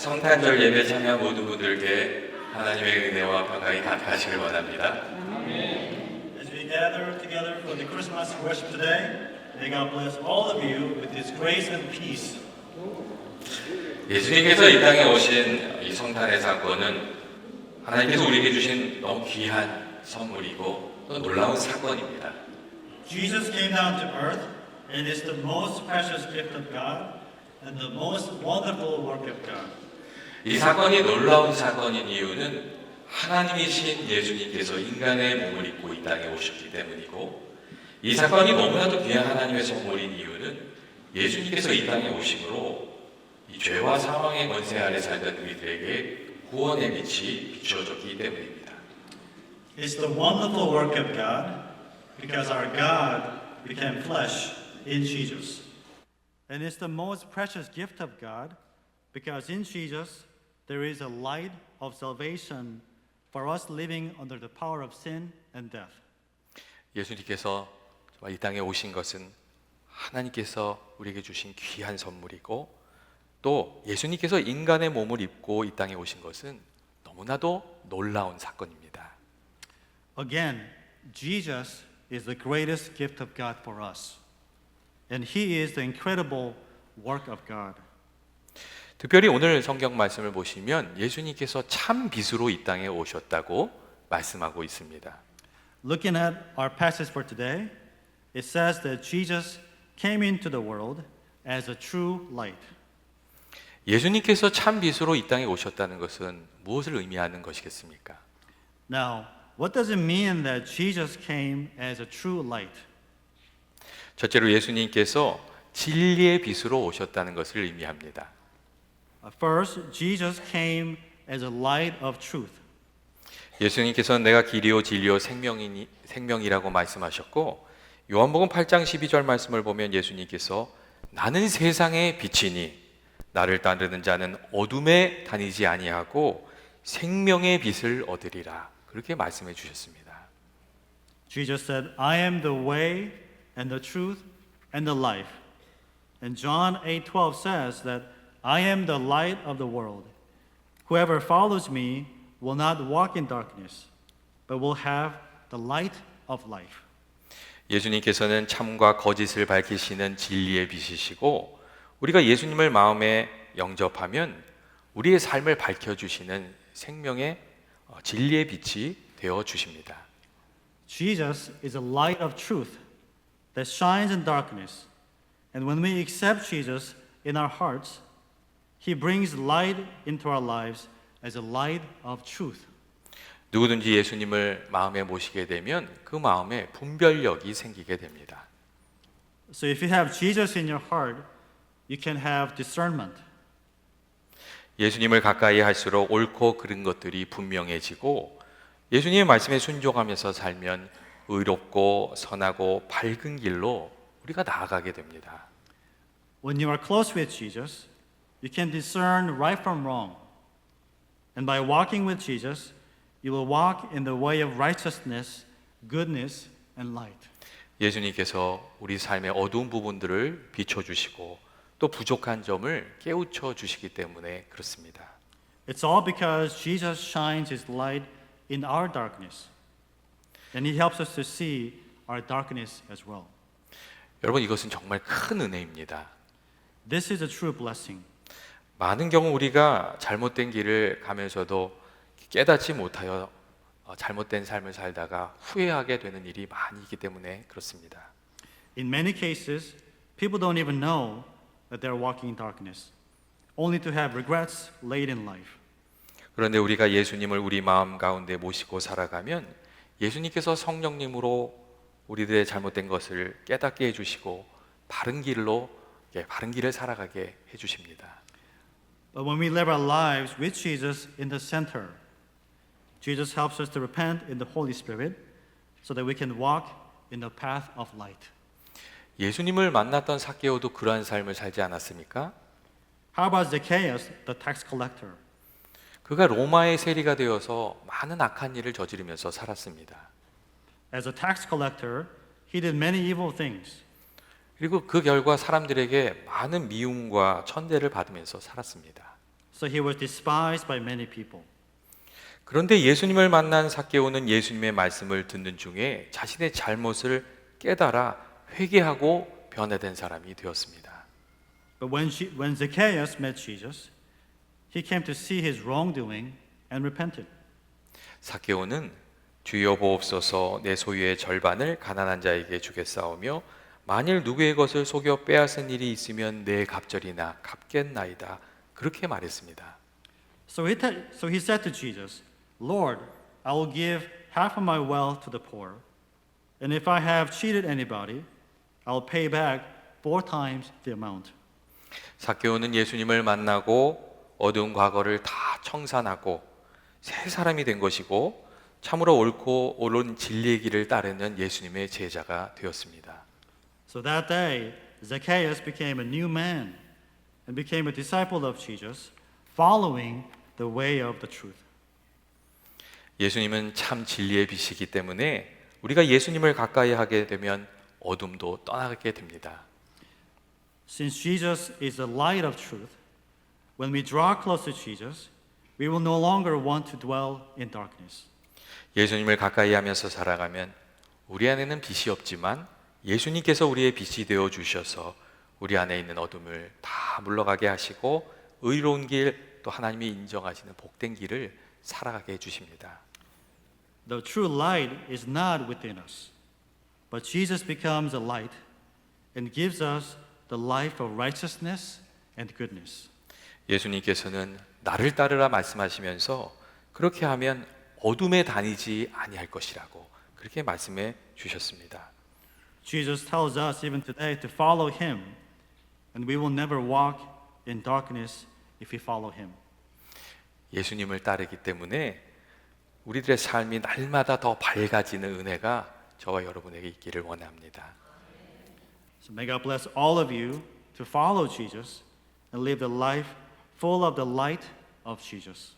성탄절 예배 참여 모든 분들께 하나님의 은혜와 평강이 가득하시길 원합니다. As we gather together for the Christmas worship today, may God bless all of you with His grace and peace. 예수님께서 이 땅에 오신 이 성탄의 사건은 하나님께서 우리에게 주신 너무 귀한 선물이고 또 놀라운 사건입니다. Jesus came down to earth, and it's the most precious gift of God and the most wonderful work of God. 이 사건이 놀라운 사건인 이유는 하나님이신 예수님께서 인간의 몸을 입고 이 땅에 오셨기 때문이고, 이 사건이 너무나도 귀한 하나님의 선물인 이유는 예수님께서 이 땅에 오심으로 이 죄와 사망의 권세 아래 살던 우리들에게 구원의 빛이 비추어졌기 때문입니다. It's the wonderful work of God because our God became flesh in Jesus. And it's the most precious gift of God because in Jesus there is a light of salvation for us living under the power of sin and death. 예수님께서 이 땅에 오신 것은 하나님께서 우리에게 주신 귀한 선물이고, 또 예수님께서 인간의 몸을 입고 이 땅에 오신 것은 너무나도 놀라운 사건입니다. Again, Jesus is the greatest gift of God for us. And He is the incredible work of God. 특별히 오늘 성경 말씀을 보시면 예수님께서 참 빛으로 이 땅에 오셨다고 말씀하고 있습니다. Looking at our passage for today, it says that Jesus came into the world as a true light. 예수님께서 참 빛으로 이 땅에 오셨다는 것은 무엇을 의미하는 것이겠습니까? Now, what does it mean that Jesus came as a true light? 첫째로 예수님께서 진리의 빛으로 오셨다는 것을 의미합니다. First, Jesus came as a light of truth. 예수님께서는 내가 길이요 진리요 생명이라고 말씀하셨고, 요한복음 8장 12절 말씀을 보면 예수님께서 나는 세상의 빛이니 나를 따르는 자는 어둠에 다니지 아니하고 생명의 빛을 얻으리라, 그렇게 말씀해 주셨습니다. Jesus said, I am the way and the truth and the life. And John 8:12 says that I am the light of the world. Whoever follows me will not walk in darkness, but will have the light of life. 예수님께서는 참과 거짓을 밝히시는 진리의 빛이시고, 우리가 예수님을 마음에 영접하면 우리의 삶을 밝혀주시는 생명의 진리의 빛이 되어 주십니다. Jesus is a light of truth that shines in darkness. And when we accept Jesus in our hearts, He brings light into our lives as a light of truth. 누구든지 예수님을 마음에 모시게 되면 그 마음에 분별력이 생기게 됩니다. So if you have Jesus in your heart, you can have discernment. 예수님을 가까이 할수록 옳고 그른 것들이 분명해지고, 예수님의 말씀에 순종하면서 살면 의롭고 선하고 밝은 길로 우리가 나아가게 됩니다. When you are close with Jesus, you can discern right from wrong. And by walking with Jesus, you will walk in the way of righteousness, goodness, and light. 예수님께서 우리 삶의 어두운 부분들을 비춰주시고 또 부족한 점을 깨우쳐 주시기 때문에 그렇습니다. It's all because Jesus shines His light in our darkness. And He helps us to see our darkness as well. 여러분, 이것은 정말 큰 은혜입니다. This is a true blessing. 많은 경우 우리가 잘못된 길을 가면서도 깨닫지 못하여 잘못된 삶을 살다가 후회하게 되는 일이 많이 있기 때문에 그렇습니다. In many cases, people don't even know that they're walking in darkness, only to have regrets late in life. 그런데 우리가 예수님을 우리 마음 가운데 모시고 살아가면 예수님께서 성령님으로 우리들의 잘못된 것을 깨닫게 해주시고 바른 길을 살아가게 해주십니다. But when we live our lives with Jesus in the center, Jesus helps us to repent in the Holy Spirit so that we can walk in the path of light. 예수님을 만났던 삭개오도 그러한 삶을 살지 않았습니까? How about Zacchaeus, the tax collector? 그가 로마의 세리가 되어서 많은 악한 일을 저지르면서 살았습니다. As a tax collector, he did many evil things. 그리고 그 결과 사람들에게 많은 미움과 천대를 받으면서 살았습니다. so he was despised by many people. 그런데 예수님을 만난 삭개오는 예수님의 말씀을 듣는 중에 자신의 잘못을 깨달아 회개하고 변화된 사람이 되었습니다. But when Zacchaeus met Jesus, he came to see his wrongdoing and repented. 삭개오는 주여 보옵소서 내 소유의 절반을 가난한 자에게 주겠사오며 만일 누구의 것을 속여 빼앗은 일이 있으면 내 갑절이나 갚겠나이다. 그렇게 말했습니다. So he said to Jesus, Lord, I will give half of my wealth to the poor, and if I have cheated anybody, I'll pay back 4 times the amount. 삭개오는 예수님을 만나고 어두운 과거를 다 청산하고 새 사람이 된 것이고 참으로 옳고 옳은 진리의 길을 따르는 예수님의 제자가 되었습니다. So that day, Zacchaeus became a new man and became a disciple of Jesus, following the way of the truth. 예수님은 참 진리의 빛이기 때문에 우리가 예수님을 가까이 하게 되면 어둠도 떠나게 됩니다. Since Jesus is the light of truth, when we draw close to Jesus, we will no longer want to dwell in darkness. 예수님을 가까이 하면서 살아가면 우리 안에는 빛이 없지만 예수님께서 우리의 빛이 되어 주셔서 우리 안에 있는 어둠을 다 물러가게 하시고 의로운 길, 또 하나님이 인정하시는 복된 길을 살아가게 해 주십니다. The true light is not within us, but Jesus becomes a light and gives us the life of righteousness and goodness. 예수님께서는 나를 따르라 말씀하시면서 그렇게 하면 어둠에 다니지 아니할 것이라고 그렇게 말씀해 주셨습니다. Jesus tells us even today to follow him, and we will never walk in darkness if we follow him. 예수님을 따르기 때문에 우리들의 삶이 날마다 더 밝아지는 은혜가 저와 여러분에게 있기를 원합니다. So may God bless all of you to follow Jesus and live the life full of the light of Jesus.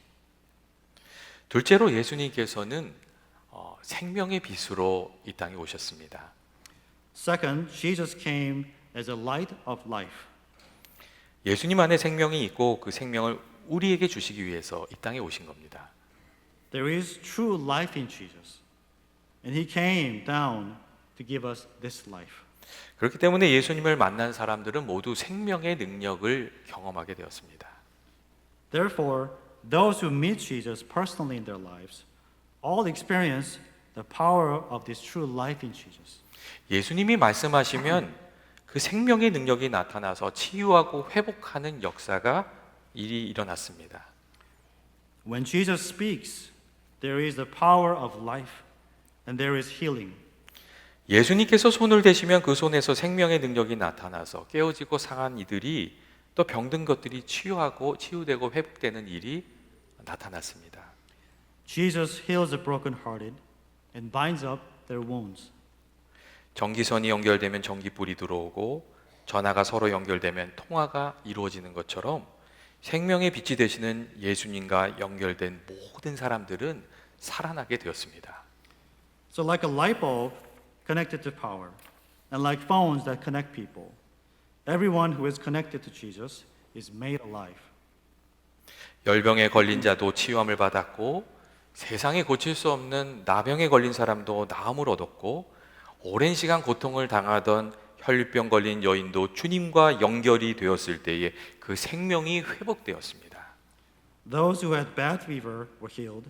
둘째로 예수님께서는 생명의 빛으로 이 땅에 오셨습니다. Second, Jesus came as a light of life. 예수님 안에 생명이 있고 그 생명을 우리에게 주시기 위해서 이 땅에 오신 겁니다. There is true life in Jesus, and he came down to give us this life. 그렇기 때문에 예수님을 만난 사람들은 모두 생명의 능력을 경험하게 되었습니다. Therefore, those who meet Jesus personally in their lives all experience the power of this true life in Jesus. 예수님이 말씀하시면 그 생명의 능력이 나타나서 치유하고 회복하는 역사가 일어났습니다. When Jesus speaks, there is the power of life and there is healing. 예수님께서 손을 대시면 그 손에서 생명의 능력이 나타나서 깨어지고 상한 이들이 또 병든 것들이 치유되고 회복되는 일이 나타났습니다. Jesus heals the brokenhearted and binds up their wounds. 전기선이 연결되면 전기불이 들어오고 전화가 서로 연결되면 통화가 이루어지는 것처럼 생명의 빛이 되시는 예수님과 연결된 모든 사람들은 살아나게 되었습니다. So like a light bulb connected to power, and like phones that connect people, everyone who is connected to Jesus is made alive. 열병에 걸린 자도 치유함을 받았고 세상에 고칠 수 없는 나병에 걸린 사람도 나음을 얻었고 오랜 시간 고통을 당하던 혈류병 걸린 여인도 주님과 연결이 되었을 때에 그 생명이 회복되었습니다. Those who had bad fever were healed,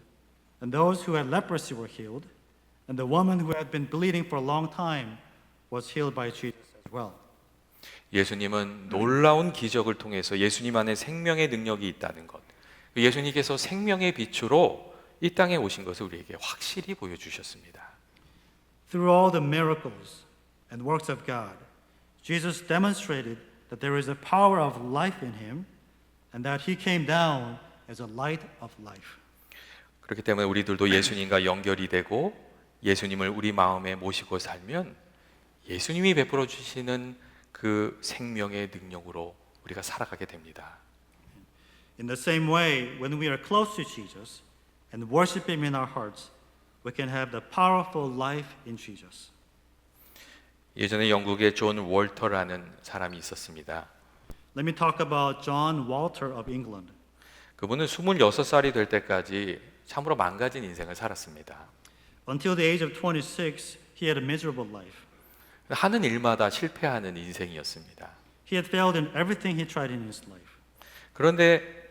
and those who had leprosy were healed, and the woman who had been bleeding for a long time was healed by Jesus as well. 예수님은 놀라운 기적을 통해서 예수님 안에 생명의 능력이 있다는 것, 예수님께서 생명의 빛으로 이 땅에 오신 것을 우리에게 확실히 보여주셨습니다. Through all the miracles and works of God, Jesus demonstrated that there is a power of life in him and that he came down as a light of life. 그렇기 때문에 우리들도 예수님과 연결이 되고 예수님을 우리 마음에 모시고 살면 예수님이 베풀어 주시는 그 생명의 능력으로 우리가 살아가게 됩니다. In the same way, when we are close to Jesus and worship him in our hearts, we can have the powerful life in Jesus. 예전에 영국에 존 월터라는 사람이 있었습니다. Let me talk about John Walter of England. 그분은 26살이 될 때까지 참으로 망가진 인생을 살았습니다. Until the age of 26, he had a miserable life. 하는 일마다 실패하는 인생이었습니다. He had failed in everything he tried in his life. 그런데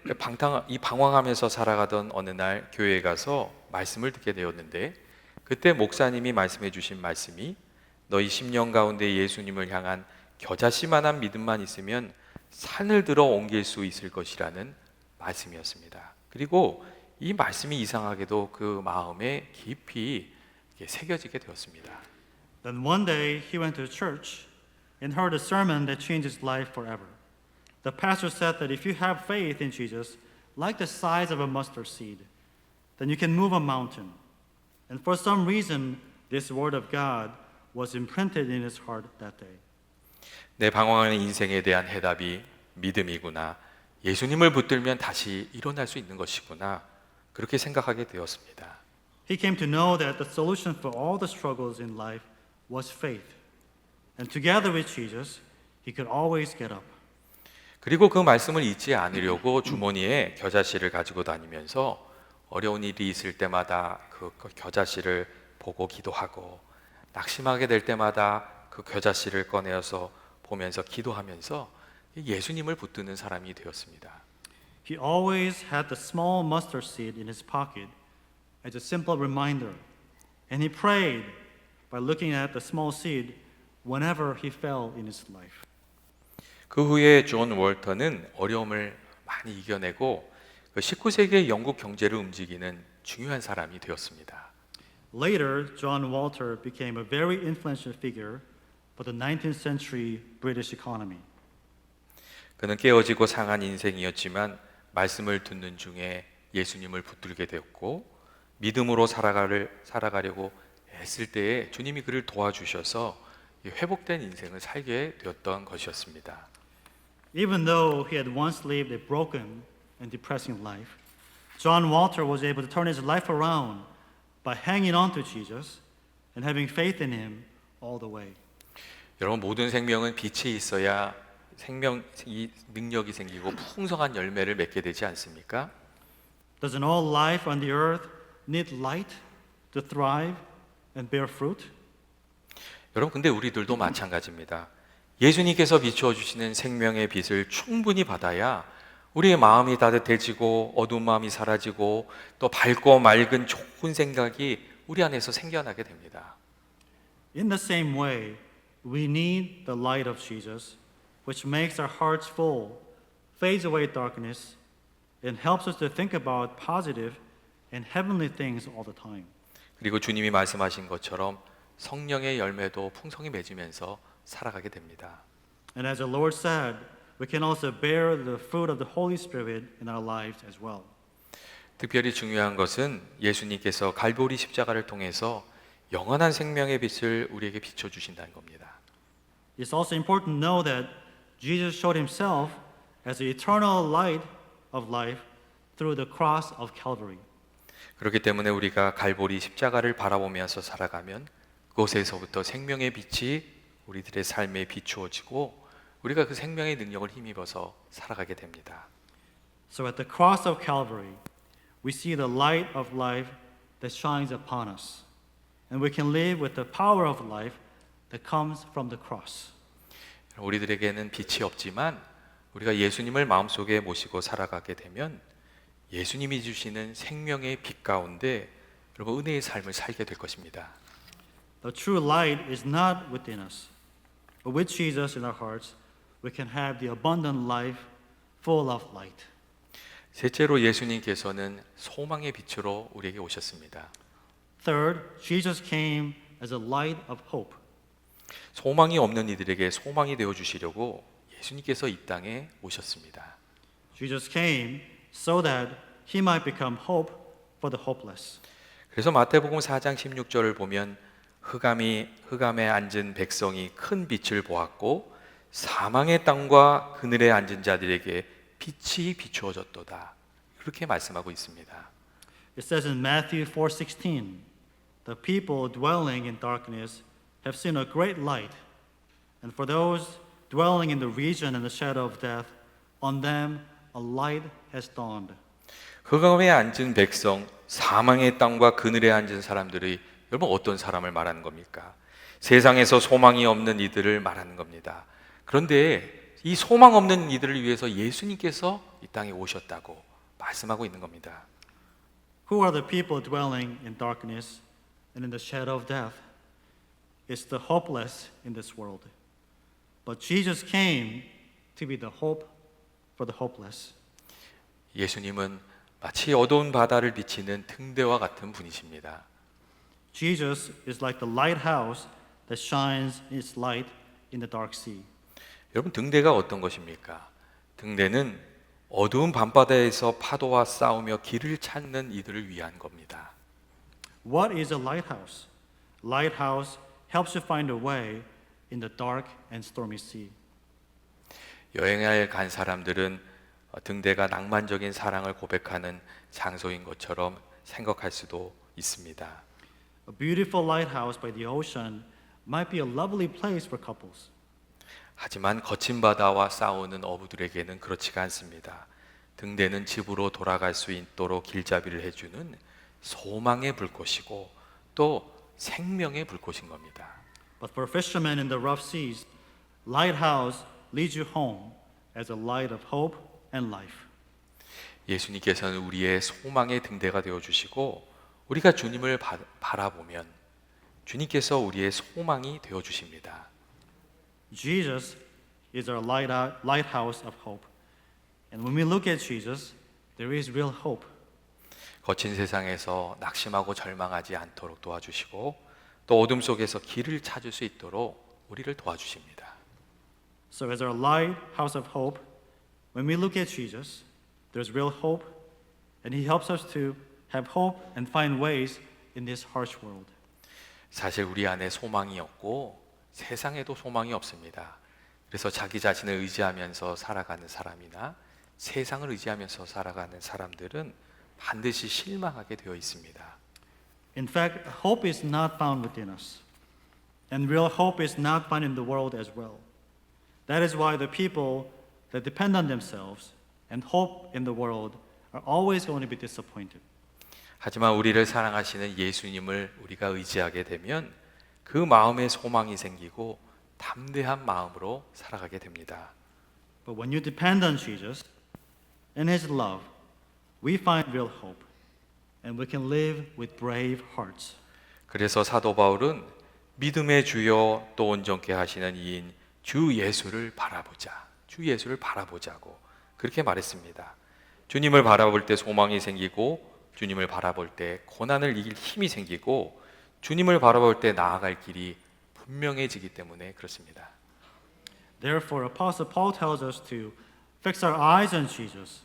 방황하면서 살아가던 어느 날 교회에 가서 말씀을 듣게 되었는데, 그때 목사님이 말씀해 주신 말씀이 너희 심령 가운데 예수님을 향한 겨자씨만한 믿음만 있으면 산을 들어 옮길 수 있을 것이라는 말씀이었습니다. 그리고 이 말씀이 이상하게도 그 마음에 깊이 새겨지게 되었습니다. Then one day he went to church and heard a sermon that changed his life forever. The pastor said that if you have faith in Jesus, like the size of a mustard seed, then you can move a mountain. And for some reason, this word of God was imprinted in his heart that day. 내 방황하는 인생에 대한 해답이 믿음이구나. 예수님을 붙들면 다시 일어날 수 있는 것이구나. 그렇게 생각하게 되었습니다. He came to know that the solution for all the struggles in life was faith. And together with Jesus, he could always get up. 그리고 그 말씀을 잊지 않으려고 주머니에 겨자씨를 가지고 다니면서 어려운 일이 있을 때마다 그 겨자씨를 보고 기도하고, 낙심하게 될 때마다 그 겨자씨를 꺼내어서 보면서 기도하면서 예수님을 붙드는 사람이 되었습니다. He always had the small mustard seed in his pocket as a simple reminder. And he prayed by looking at the small seed whenever he fell in his life. 그 후에 존 월터는 어려움을 많이 이겨내고 19세기의 영국 경제를 움직이는 중요한 사람이 되었습니다. Later, John Walter became a very influential figure for the 19th century British economy. 그는 깨어지고 상한 인생이었지만 말씀을 듣는 중에 예수님을 붙들게 되었고, 믿음으로 살아가려고 애쓸 때에 주님이 그를 도와주셔서 회복된 인생을 살게 되었던 것이었습니다. Even though he had once lived a broken and depressing life, John Walter was able to turn his life around by hanging on to Jesus and having faith in him all the way. 여러분, 모든 생명은 빛이 있어야 생명이 능력이 생기고 풍성한 열매를 맺게 되지 않습니까? Doesn't all life on the earth need light to thrive and bear fruit? 여러분, 근데 우리들도 마찬가지입니다. 예수님께서 비추어 주시는 생명의 빛을 충분히 받아야 우리의 마음이 따뜻해지고 어두운 마음이 사라지고 또 밝고 맑은 좋은 생각이 우리 안에서 생겨나게 됩니다. In the same way, we need the light of Jesus, which makes our hearts full, fades away darkness, and helps us to think about positive and heavenly things all the time. 그리고 주님이 말씀하신 것처럼 성령의 열매도 풍성히 맺으면서 살아가게 됩니다. And as the Lord said, we can also bear the fruit of the Holy Spirit in our lives as well. 특별히 중요한 것은 예수님께서 갈보리 십자가를 통해서 영원한 생명의 빛을 우리에게 비춰 주신다는 겁니다. It's also important to know that Jesus showed himself as the eternal light of life through the cross of Calvary. 그렇기 때문에 우리가 갈보리 십자가를 바라보면서 살아가면 그곳에서부터 생명의 빛이 우리들의 삶에 비추어지고 우리가 그 생명의 능력을 힘입어서 살아가게 됩니다. So at the cross of Calvary, we see the light of life that shines upon us. And we can live with the power of life that comes from the cross. 우리들에게는 빛이 없지만 우리가 예수님을 마음속에 모시고 살아가게 되면 예수님이 주시는 생명의 빛 가운데 여러분 은혜의 삶을 살게 될 것입니다. The true light is not within us, but with Jesus in our hearts, we can have the abundant life full of light. 셋째로 예수님께서는 소망의 빛으로 우리에게 오셨습니다. Third, Jesus came as a light of hope. 소망이 없는 이들에게 소망이 되어 주시려고 예수님께서 이 땅에 오셨습니다. Jesus came so that he might become hope for the hopeless. 그래서 마태복음 4장 16절을 보면 흑암에 앉은 백성이 큰 빛을 보았고 사망의 땅과 그늘에 앉은 자들에게 빛이 비추어졌도다. 그렇게 말씀하고 있습니다. It says in Matthew 4:16, the people dwelling in darkness have seen a great light, and for those dwelling in the region and the shadow of death, on them a light has dawned. 흑암에 앉은 백성, 사망의 땅과 그늘에 앉은 사람들이 여러분 어떤 사람을 말하는 겁니까? 세상에서 소망이 없는 이들을 말하는 겁니다. 그런데 이 소망 없는 이들을 위해서 예수님께서 이 땅에 오셨다고 말씀하고 있는 겁니다. Who are the people dwelling in darkness and in the shadow of death? It's the hopeless in this world. But Jesus came to be the hope for the hopeless. 예수님은 마치 어두운 바다를 비치는 등대와 같은 분이십니다. Jesus is like the lighthouse that shines its light in the dark sea. 여러분 등대가 어떤 것입니까? 등대는 어두운 밤바다에서 파도와 싸우며 길을 찾는 이들을 위한 겁니다. What is a lighthouse? Lighthouse helps you find a way in the dark and stormy sea. 여행을 간 사람들은 등대가 낭만적인 사랑을 고백하는 장소인 것처럼 생각할 수도 있습니다. A beautiful lighthouse by the ocean might be a lovely place for couples. 하지만 거친 바다와 싸우는 어부들에게는 그렇지가 않습니다. 등대는 집으로 돌아갈 수 있도록 길잡이를 해주는 소망의 불꽃이고 또 생명의 불꽃인 겁니다. But for fishermen in the rough seas, lighthouse leads you home as a light of hope and life. 예수님께서는 우리의 소망의 등대가 되어주시고 우리가 주님을 바라보면 주님께서 우리의 소망이 되어주십니다. Jesus is our lighthouse of hope. And when we look at Jesus, there is real hope. 거친 세상에서 낙심하고 절망하지 않도록 도와주시고 또 어둠 속에서 길을 찾을 수 있도록 우리를 도와주십니다. So as our lighthouse of hope, when we look at Jesus, there's real hope, and He helps us to have hope and find ways in this harsh world. 사실 우리 안에 소망이 없고 세상에도 소망이 없습니다. 그래서 자기 자신을 의지하면서 살아가는 사람이나 세상을 의지하면서 살아가는 사람들은 반드시 실망하게 되어 있습니다. In fact, hope is not found within us, and real hope is not found in the world as well. That is why the people that depend on themselves and hope in the world are always going to be disappointed. 하지만 우리를 사랑하시는 예수님을 우리가 의지하게 되면 그 마음에 소망이 생기고 담대한 마음으로 살아가게 됩니다. But when you depend on Jesus and His love, we find real hope, and we can live with brave hearts. 그래서 사도 바울은 믿음의 주요 또 온전케 하시는 이인 주 예수를 바라보자. 주 예수를 바라보자고 그렇게 말했습니다. 주님을 바라볼 때 소망이 생기고 주님을 바라볼 때 고난을 이길 힘이 생기고 주님을 바라볼 때 나아갈 길이 분명해지기 때문에 그렇습니다. Therefore, Apostle Paul tells us to fix our eyes on Jesus,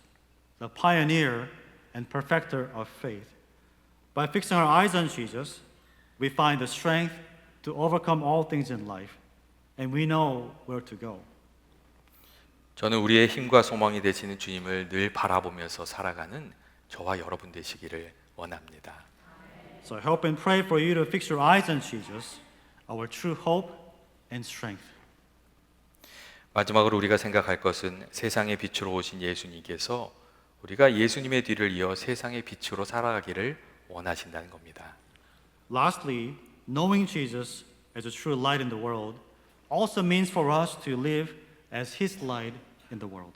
the pioneer and perfecter of faith. By fixing our eyes on Jesus, we find the strength to overcome all things in life, and we know where to go. 저는 우리의 힘과 소망이 되시는 주님을 늘 바라보면서 살아가는 저와 여러분 되시기를 원합니다. So I hope and pray for you to fix your eyes on Jesus, our true hope and strength. 마지막으로 우리가 생각할 것은 세상의 빛으로 오신 예수님께서 우리가 예수님의 뒤를 이어 세상의 빛으로 살아가기를 원하신다는 겁니다. Lastly, knowing Jesus as a true light in the world also means for us to live as His light in the world.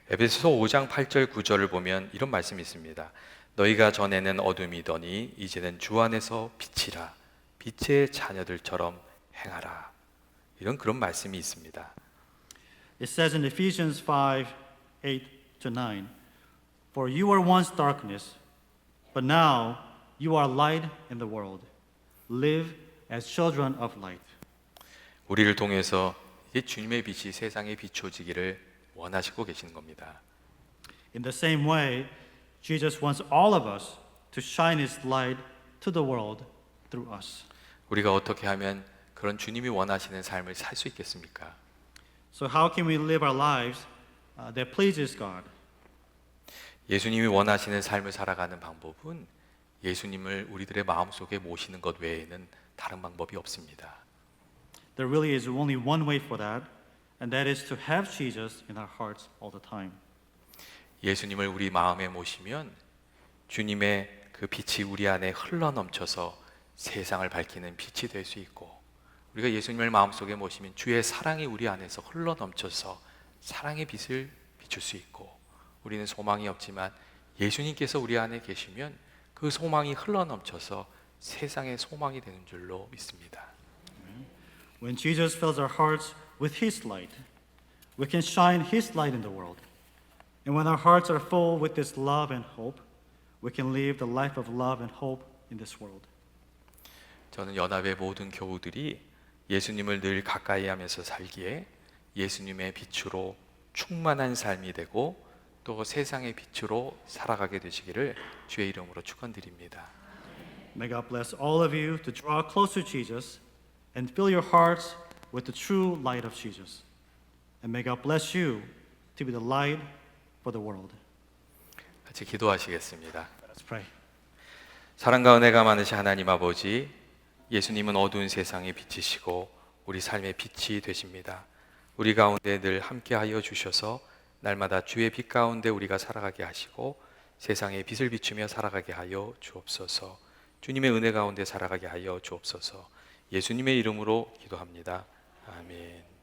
에베소서 5장 8절 9절을 보면 이런 말씀이 있습니다. 너희가 전에는 어둠이더니 이제는 주 안에서 빛이라 빛의 자녀들처럼 행하라. 이런 그런 말씀이 있습니다. It says in Ephesians 5:8-9, For you were once darkness, but now you are light in the world. Live as children of light. 우리를 통해서 이 주님의 빛이 세상에 비춰지기를 원하시고 계시는 겁니다. In the same way, Jesus wants all of us to shine His light to the world through us. 우리가 어떻게 하면 그런 주님이 원하시는 삶을 살 수 있겠습니까? So how can we live our lives that pleases God? 예수님이 원하시는 삶을 살아가는 방법은 예수님을 우리들의 마음속에 모시는 것 외에는 다른 방법이 없습니다. There really is only one way for that, and that is to have Jesus in our hearts all the time. 예수님을 우리 마음에 모시면 주님의 그 빛이 우리 안에 흘러넘쳐서 세상을 밝히는 빛이 될 수 있고, 우리가 예수님을 마음속에 모시면 주의 사랑이 우리 안에서 흘러넘쳐서 사랑의 빛을 비출 수 있고, 우리는 소망이 없지만 예수님께서 우리 안에 계시면 그 소망이 흘러넘쳐서 세상의 소망이 되는 줄로 믿습니다. When Jesus fills our hearts with His light, we can shine His light in the world. And when our hearts are full with this love and hope, we can live the life of love and hope in this world. 저는 연합의 모든 교우들이 예수님을 늘 가까이 하면서 살기에 예수님의 빛으로 충만한 삶이 되고 또 세상의 빛으로 살아가게 되시기를 주의 이름으로 축원드립니다. May God bless all of you to draw closer to Jesus and fill your hearts with the true light of Jesus. And may God bless you to be the light for the world. 같이 기도하시겠습니다. Let's pray. 사랑과 은혜가 많으신 하나님 아버지, 예수님은 어두운 세상의 빛이시고 우리 삶의 빛이 되십니다. 우리 가운데 늘 함께하여 주셔서 날마다 주의 빛 가운데 우리가 살아가게 하시고 세상에 빛을 비추며 살아가게 하여 주옵소서. 주님의 은혜 가운데 살아가게 하여 주옵소서. 예수님의 이름으로 기도합니다. 아멘.